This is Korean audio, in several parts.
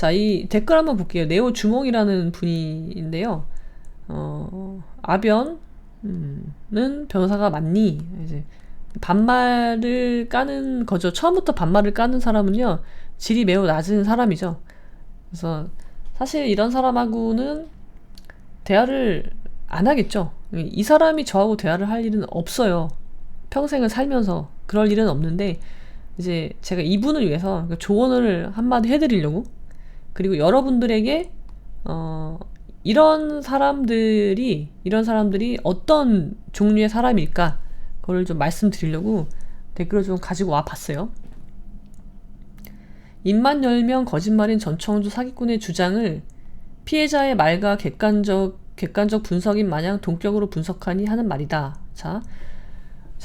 자, 이 댓글 한번 볼게요. 네오 주몽이라는 분인데요. 아변은 변호사가 맞니? 이제 반말을 까는 거죠. 처음부터 반말을 까는 사람은요, 질이 매우 낮은 사람이죠. 그래서 사실 이런 사람하고는 대화를 안 하겠죠. 이 사람이 저하고 대화를 할 일은 없어요. 평생을 살면서 그럴 일은 없는데, 이제 제가 이분을 위해서 조언을 한마디 해드리려고, 그리고 여러분들에게 이런 사람들이 어떤 종류의 사람일까, 그걸 좀 말씀드리려고 댓글을 좀 가지고 와 봤어요. 입만 열면 거짓말인 전청주 사기꾼의 주장을 피해자의 말과 객관적 분석인 마냥 동격으로 분석하니 하는 말이다. 자,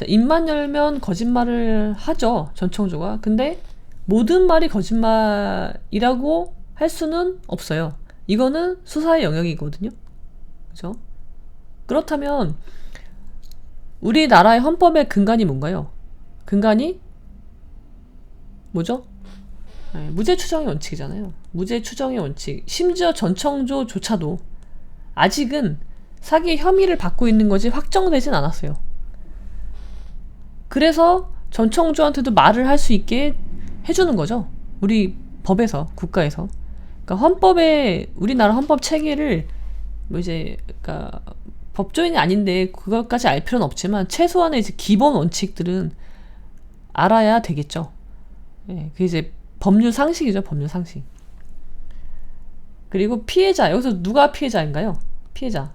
입만 열면 거짓말을 하죠, 전청조가. 근데 모든 말이 거짓말이라고 할 수는 없어요. 이거는 수사의 영역이거든요. 그죠? 그렇다면 우리나라의 헌법의 근간이 뭔가요? 근간이 뭐죠? 네, 무죄 추정의 원칙이잖아요. 무죄 추정의 원칙. 심지어 전청조조차도 아직은 사기 혐의를 받고 있는 것이 확정되진 않았어요. 그래서 전청조한테도 말을 할 수 있게 해주는 거죠. 우리 법에서, 국가에서. 그러니까 헌법에, 우리나라 헌법 체계를 뭐 이제, 그러니까 법조인이 아닌데 그것까지 알 필요는 없지만 최소한의 이제 기본 원칙들은 알아야 되겠죠. 예, 그게 이제 법률 상식이죠, 법률 상식. 그리고 피해자, 여기서 누가 피해자인가요? 피해자.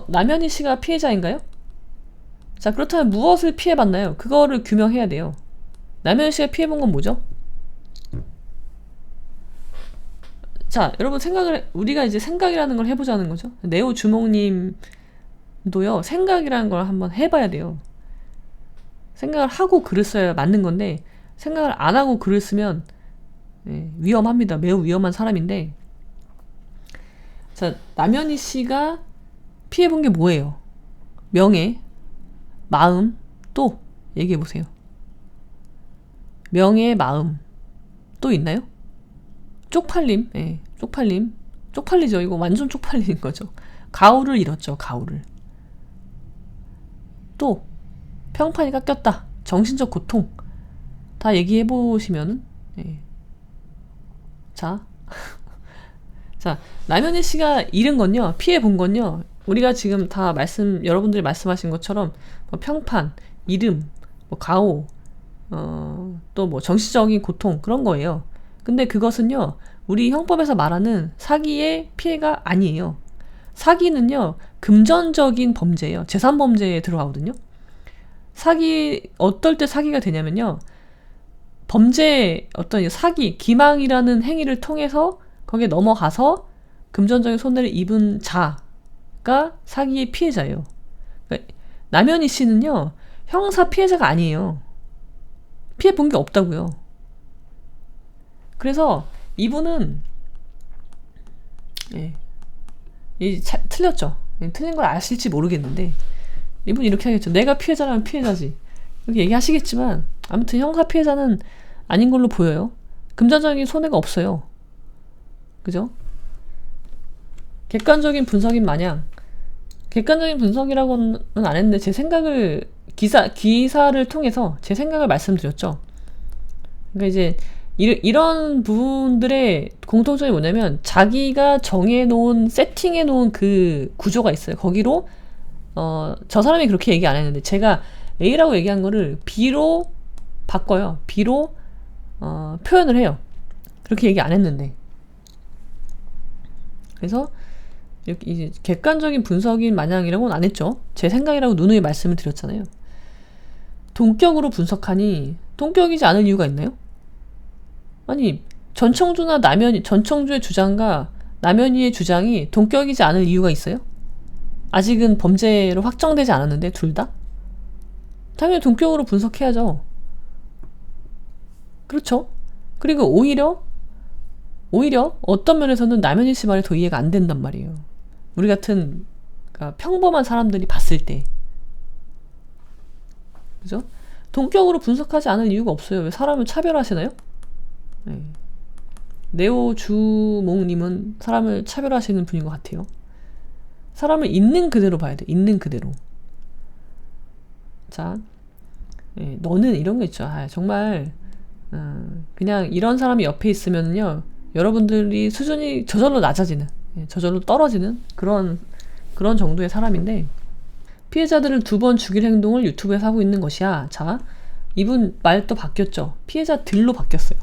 남현희 씨가 피해자인가요? 자, 그렇다면 무엇을 피해봤나요? 그거를 규명해야 돼요. 남현희 씨가 피해본 건 뭐죠? 자, 여러분 우리가 이제 생각이라는 걸 해보자는 거죠. 네오 주몽님도요, 생각이라는 걸 한번 해봐야 돼요. 생각을 하고 글을 써야 맞는 건데, 생각을 안 하고 글을 쓰면 위험합니다. 매우 위험한 사람인데, 자, 남현희 씨가 피해본 게 뭐예요? 명예, 마음, 또 얘기해보세요. 명예, 마음, 또 있나요? 쪽팔림, 쪽팔리죠. 이거 완전 쪽팔리는 거죠. 가오를 잃었죠, 가오를. 또 평판이 깎였다, 정신적 고통, 다 얘기해보시면은, 자, 자, 남현희 씨가 잃은 건요, 피해본 건요, 우리가 지금 다 여러분들이 말씀하신 것처럼 뭐 평판, 이름, 뭐 가오, 또 뭐 정신적인 고통, 그런 거예요. 근데 그것은요, 우리 형법에서 말하는 사기의 피해가 아니에요. 사기는요, 금전적인 범죄예요. 재산범죄에 들어가거든요. 어떨 때 사기가 되냐면요, 어떤 사기, 기망이라는 행위를 통해서 거기에 넘어가서 금전적인 손해를 입은 자가 사기의 피해자예요. 그러니까 남현희 씨는요, 형사 피해자가 아니에요. 피해 본 게 없다고요. 그래서 이분은 틀렸죠. 틀린 걸 아실지 모르겠는데, 이분 이렇게 하겠죠. 내가 피해자라면 피해자지, 이렇게 얘기하시겠지만, 아무튼 형사 피해자는 아닌 걸로 보여요. 금전적인 손해가 없어요. 그죠? 객관적인 분석인 마냥, 객관적인 분석이라고는 안 했는데, 제 생각을 기사를 통해서 제 생각을 말씀드렸죠. 그러니까 이제 이런 부분들의 공통점이 뭐냐면, 자기가 세팅해놓은 그 구조가 있어요. 거기로 저 사람이 그렇게 얘기 안 했는데, 제가 A라고 얘기한 거를 B로 바꿔요. B로 표현을 해요. 그렇게 얘기 안 했는데. 그래서 이렇게 이제 객관적인 분석인 마냥이라고는 안 했죠. 제 생각이라고 누누이 말씀을 드렸잖아요. 동격으로 분석하니 동격이지 않을 이유가 있나요? 아니, 전청주의 주장과 남현희의 주장이 동격이지 않을 이유가 있어요? 아직은 범죄로 확정되지 않았는데, 둘 다? 당연히 동격으로 분석해야죠. 그렇죠? 그리고 오히려 어떤 면에서는 남현희 씨 말이 더 이해가 안 된단 말이에요. 우리 같은, 그러니까 평범한 사람들이 봤을 때. 그죠? 동격으로 분석하지 않을 이유가 없어요. 왜 사람을 차별하시나요? 네오주몽님은 사람을 차별하시는 분인 것 같아요. 사람을 있는 그대로 봐야 돼. 있는 그대로. 자, 너는 이런 거 있죠. 정말 그냥 이런 사람이 옆에 있으면요, 여러분들이 수준이 저절로 낮아지는, 저절로 떨어지는 그런 정도의 사람인데, 피해자들을 2번 죽일 행동을 유튜브에서 하고 있는 것이야. 자, 이분 말 또 바뀌었죠. 피해자들로 바뀌었어요.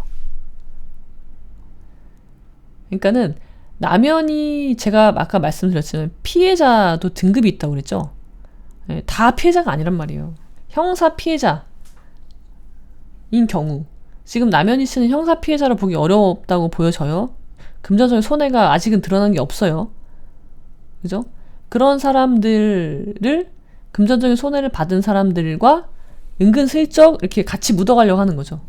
그러니까는 남연이, 제가 아까 말씀드렸지만 피해자도 등급이 있다고 그랬죠. 다 피해자가 아니란 말이에요. 형사 피해자인 경우, 지금 남현희 씨는 형사 피해자로 보기 어렵다고 보여져요. 금전적인 손해가 아직은 드러난 게 없어요. 그죠? 그런 사람들을, 금전적인 손해를 받은 사람들과 은근슬쩍 이렇게 같이 묻어가려고 하는 거죠.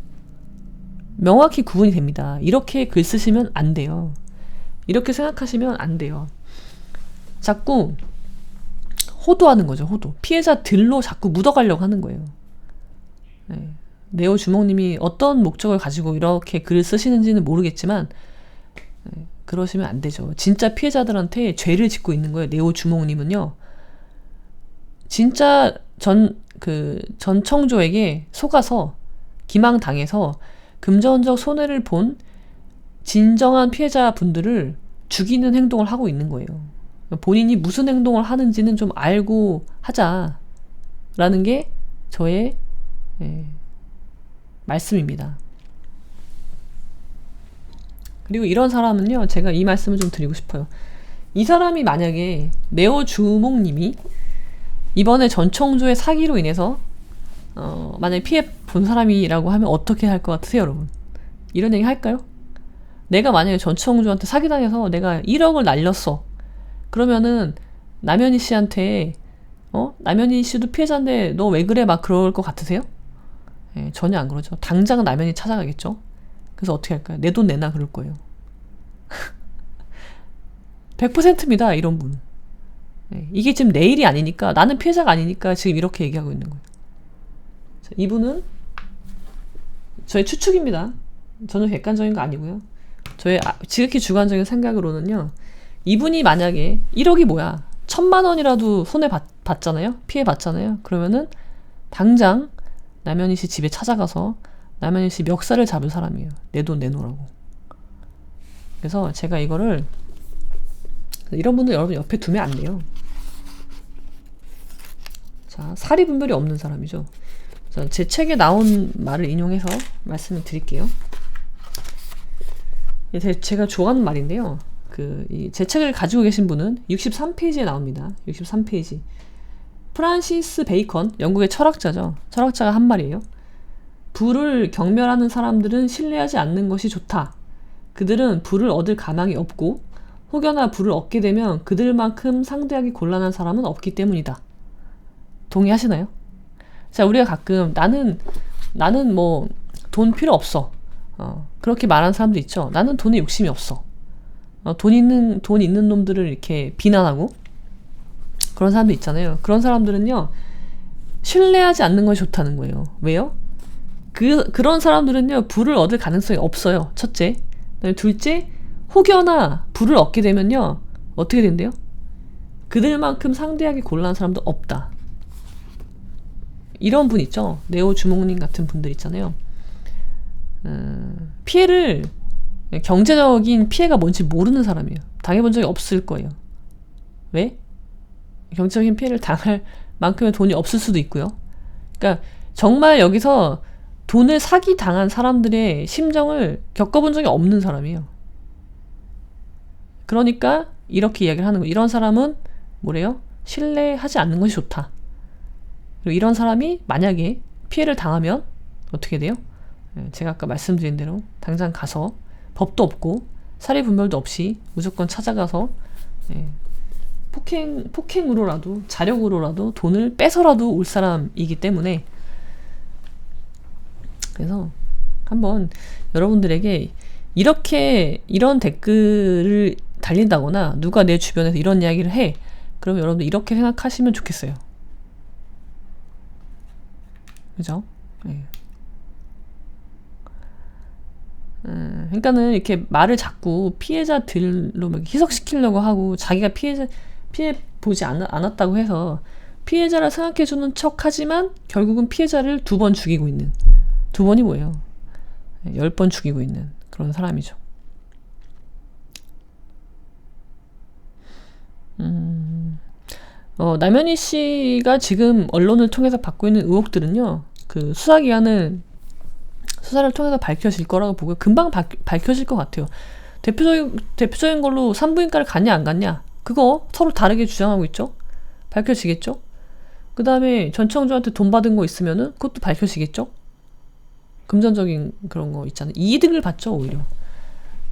명확히 구분이 됩니다. 이렇게 글 쓰시면 안 돼요. 이렇게 생각하시면 안 돼요. 자꾸 호도하는 거죠. 호도. 피해자들로 자꾸 묻어가려고 하는 거예요. 네오주몽님이 어떤 목적을 가지고 이렇게 글을 쓰시는지는 모르겠지만 그러시면 안 되죠. 진짜 피해자들한테 죄를 짓고 있는 거예요. 네오주몽님은요. 진짜 전 청조에게 속아서 기망당해서 금전적 손해를 본 진정한 피해자분들을 죽이는 행동을 하고 있는 거예요. 본인이 무슨 행동을 하는지는 좀 알고 하자라는 게 저의 말씀입니다. 그리고 이런 사람은요, 제가 이 말씀을 좀 드리고 싶어요. 이 사람이 만약에 네오주몽님이 이번에 전청조의 사기로 인해서 만약에 피해 본 사람이라고 하면 어떻게 할 것 같으세요, 여러분? 이런 얘기 할까요? 내가 만약에 전청조한테 사기당해서 내가 1억을 날렸어. 그러면은 남현희 씨한테 남현희 씨도 피해자인데 너 왜 그래? 막 그럴 것 같으세요? 전혀 안 그러죠. 당장 남현희 찾아가겠죠. 그래서 어떻게 할까요? 내 돈 내놔 그럴 거예요. 100%입니다. 이런 분. 이게 지금 내 일이 아니니까, 나는 피해자가 아니니까 지금 이렇게 얘기하고 있는 거예요. 자, 이분은 저의 추측입니다. 전혀 객관적인 거 아니고요. 저의 지극히 주관적인 생각으로는요, 이분이 만약에 1억이 뭐야, 1000만 원이라도 손해 봤잖아요. 피해 봤잖아요. 그러면은 당장 남현희 씨 집에 찾아가서 남현희 씨 멱살을 잡을 사람이에요. 내 돈 내놓으라고. 그래서 제가 이거를, 이런 분들 여러분 옆에 두면 안 돼요. 자, 사리 분별이 없는 사람이죠. 자, 제 책에 나온 말을 인용해서 말씀을 드릴게요. 제가 좋아하는 말인데요. 제 책을 가지고 계신 분은 63페이지에 나옵니다. 63페이지. 프란시스 베이컨, 영국의 철학자죠. 철학자가 한 말이에요. 부를 경멸하는 사람들은 신뢰하지 않는 것이 좋다. 그들은 부를 얻을 가망이 없고 혹여나 부를 얻게 되면 그들만큼 상대하기 곤란한 사람은 없기 때문이다. 동의하시나요? 자, 우리가 가끔 나는 뭐 돈 필요 없어. 그렇게 말하는 사람도 있죠. 나는 돈에 욕심이 없어. 돈 있는 놈들을 이렇게 비난하고 그런 사람도 있잖아요. 그런 사람들은요, 신뢰하지 않는 것이 좋다는 거예요. 왜요? 그런 사람들은요, 부를 얻을 가능성이 없어요. 첫째. 둘째, 혹여나 부를 얻게 되면요, 어떻게 된대요? 그들만큼 상대하기 곤란한 사람도 없다. 이런 분 있죠. 네오주몽님 같은 분들 있잖아요. 피해를, 경제적인 피해가 뭔지 모르는 사람이에요. 당해본 적이 없을 거예요. 왜? 경제적인 피해를 당할 만큼의 돈이 없을 수도 있고요. 그러니까 정말 여기서 돈을 사기 당한 사람들의 심정을 겪어본 적이 없는 사람이에요. 그러니까 이렇게 이야기를 하는 거예요. 이런 사람은 뭐래요? 신뢰하지 않는 것이 좋다. 그리고 이런 사람이 만약에 피해를 당하면 어떻게 돼요? 제가 아까 말씀드린 대로 당장 가서, 법도 없고 사리분별도 없이 무조건 찾아가서 폭행으로라도, 자력으로라도 돈을 뺏어라도 올 사람이기 때문에, 그래서 한번 여러분들에게 이런 댓글을 달린다거나 누가 내 주변에서 이런 이야기를 해, 그러면 여러분들 이렇게 생각하시면 좋겠어요. 그죠? 네. 그러니까는 이렇게 말을 자꾸 피해자들로 막 희석시키려고 하고, 자기가 피해 보지 않았다고 해서 피해자라 생각해주는 척 하지만 결국은 피해자를 2번 죽이고 있는, 2번이 뭐예요? 10번 죽이고 있는 그런 사람이죠. 남현희 씨가 지금 언론을 통해서 받고 있는 의혹들은요, 그 수사기관은 수사를 통해서 밝혀질 거라고 보고요. 금방 밝혀질 것 같아요. 대표적인 걸로 산부인과를 갔냐 안 갔냐, 그거 서로 다르게 주장하고 있죠. 밝혀지겠죠. 그 다음에 전청조한테 돈 받은 거 있으면은 그것도 밝혀지겠죠. 금전적인 그런 거 있잖아요. 이득을 받죠, 오히려.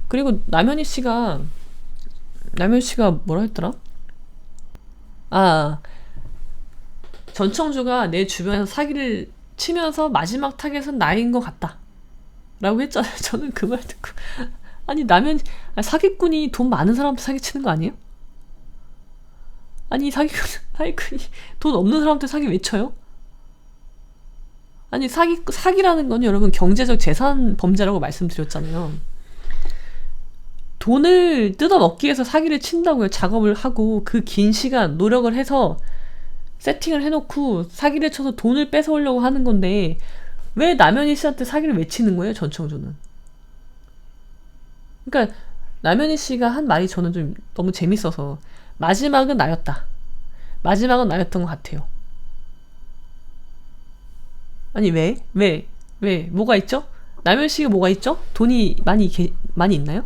그리고 남현희 씨가 뭐라 했더라? 전청주가 내 주변에서 사기를 치면서 마지막 타겟은 나인 것 같다 라고 했잖아요. 저는 그 말 듣고, 아니 사기꾼이 돈 많은 사람한테 사기치는 거 아니에요? 아니 사기꾼이 돈 없는 사람한테 사기 왜 쳐요? 아니 사기라는 건 여러분 경제적 재산 범죄라고 말씀드렸잖아요. 돈을 뜯어먹기 위해서 사기를 친다고요. 작업을 하고 그 긴 시간 노력을 해서 세팅을 해놓고 사기를 쳐서 돈을 뺏어오려고 하는 건데, 왜 남현희 씨한테 사기를 왜 치는 거예요, 전청조는? 그러니까 남현희 씨가 한 말이 저는 좀 너무 재밌어서, 마지막은 나였다. 마지막은 나였던 것 같아요. 아니 왜? 뭐가 있죠? 남현희 씨가 뭐가 있죠? 돈이 많이 있나요?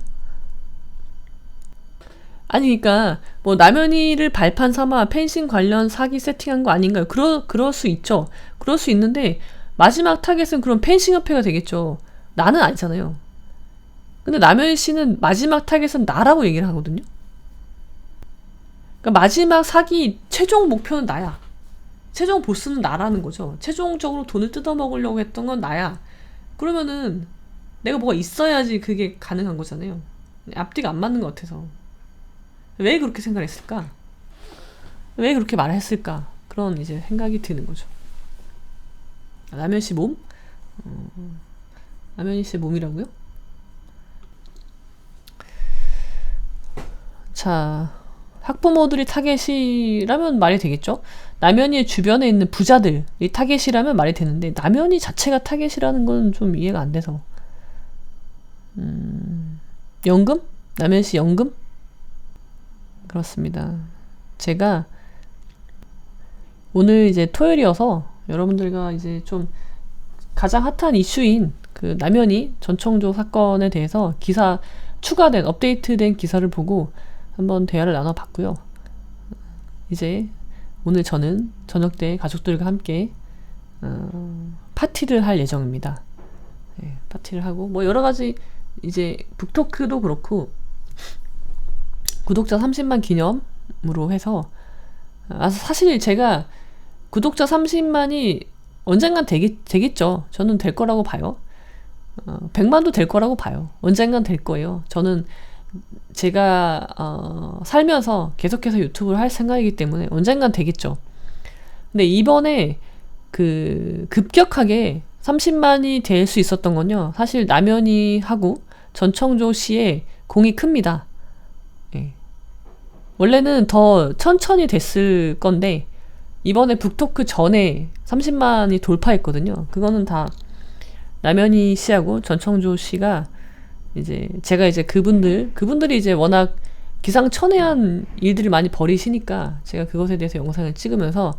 아니 그러니까 뭐 남현희를 발판 삼아 펜싱 관련 사기 세팅한 거 아닌가요? 그럴 수 있죠. 그럴 수 있는데 마지막 타겟은 그럼 펜싱 협회가 되겠죠. 나는 아니잖아요. 근데 남현희 씨는 마지막 타겟은 나라고 얘기를 하거든요. 그러니까 마지막 사기 최종 목표는 나야. 최종 보스는 나라는 거죠. 최종적으로 돈을 뜯어먹으려고 했던 건 나야. 그러면은 내가 뭐가 있어야지 그게 가능한 거잖아요. 앞뒤가 안 맞는 것 같아서. 왜 그렇게 생각했을까? 왜 그렇게 말했을까? 그런 이제 생각이 드는 거죠. 남현희 씨 몸? 남현희 씨의 몸이라고요? 자, 학부모들이 타겟이라면 말이 되겠죠? 남현희의 주변에 있는 부자들이 타겟이라면 말이 되는데, 남현희 자체가 타겟이라는 건 좀 이해가 안 돼서. 연금? 남현희 씨 연금? 그렇습니다. 제가 오늘 이제 토요일이어서 여러분들과 이제 좀 가장 핫한 이슈인 그 남현희 전청조 사건에 대해서 기사 추가된 업데이트된 기사를 보고 한번 대화를 나눠봤고요. 이제 오늘 저는 저녁 때 가족들과 함께 파티를 할 예정입니다. 네, 파티를 하고 뭐 여러 가지 이제 북토크도 그렇고 구독자 30만 기념으로 해서, 사실 제가 구독자 30만이 언젠간 되겠죠. 저는 될 거라고 봐요. 100만도 될 거라고 봐요. 언젠간 될 거예요. 저는 제가 살면서 계속해서 유튜브를 할 생각이기 때문에 언젠간 되겠죠. 근데 이번에 그 급격하게 30만이 될 수 있었던 건요, 사실 남현희하고 전청조 씨의 공이 큽니다. 예. 원래는 더 천천히 됐을 건데 이번에 북토크 전에 30만이 돌파했거든요. 그거는 다 남현희 씨하고 전청조 씨가 이제 제가 이제 그분들이 이제 워낙 기상천외한 일들을 많이 벌이시니까 제가 그것에 대해서 영상을 찍으면서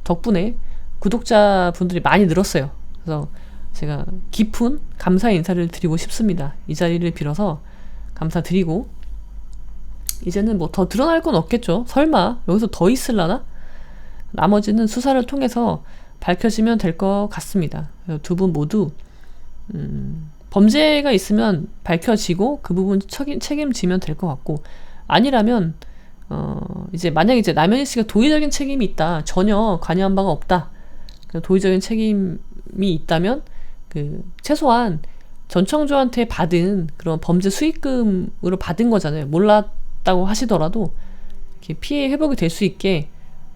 덕분에 구독자분들이 많이 늘었어요. 그래서 제가 깊은 감사 인사를 드리고 싶습니다. 이 자리를 빌어서 감사드리고, 이제는 뭐 더 드러날 건 없겠죠. 설마 여기서 더 있을라나? 나머지는 수사를 통해서 밝혀지면 될 것 같습니다. 두 분 모두 범죄가 있으면 밝혀지고 그 부분 책임지면 될 것 같고, 아니라면 이제 만약에 이제 남현희 씨가 도의적인 책임이 있다, 전혀 관여한 바가 없다, 도의적인 책임이 있다면 그 최소한 전청조한테 받은 그런 범죄 수익금으로 받은 거잖아요. 몰랐다고 하시더라도 이렇게 피해 회복이 될 수 있게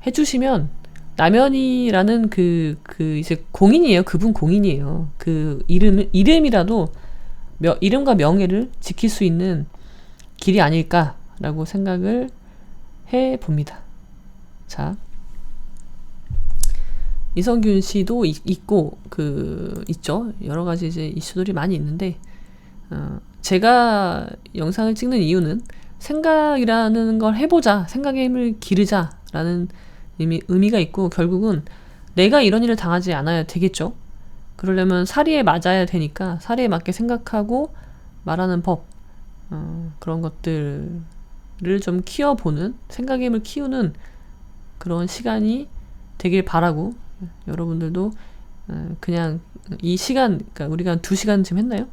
해주시면, 남현희라는 그 이제 공인이에요. 그분 공인이에요. 그 이름이라도 이름과 명예를 지킬 수 있는 길이 아닐까라고 생각을 해봅니다. 자, 이성균 씨도 있고 있죠. 여러 가지 이제 이슈들이 많이 있는데 제가 영상을 찍는 이유는 생각이라는 걸 해보자, 생각의 힘을 기르자라는 의미가 있고, 결국은 내가 이런 일을 당하지 않아야 되겠죠. 그러려면 사리에 맞아야 되니까 사리에 맞게 생각하고 말하는 법, 그런 것들을 좀 키워보는, 생각의 힘을 키우는 그런 시간이 되길 바라고, 여러분들도 그냥 이 시간, 그러니까 우리가 한 2시간쯤 했나요?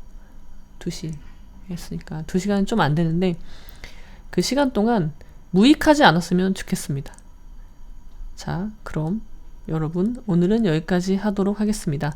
2시 했으니까 2시간 좀 안 되는데 그 시간 동안 무익하지 않았으면 좋겠습니다. 자, 그럼 여러분 오늘은 여기까지 하도록 하겠습니다.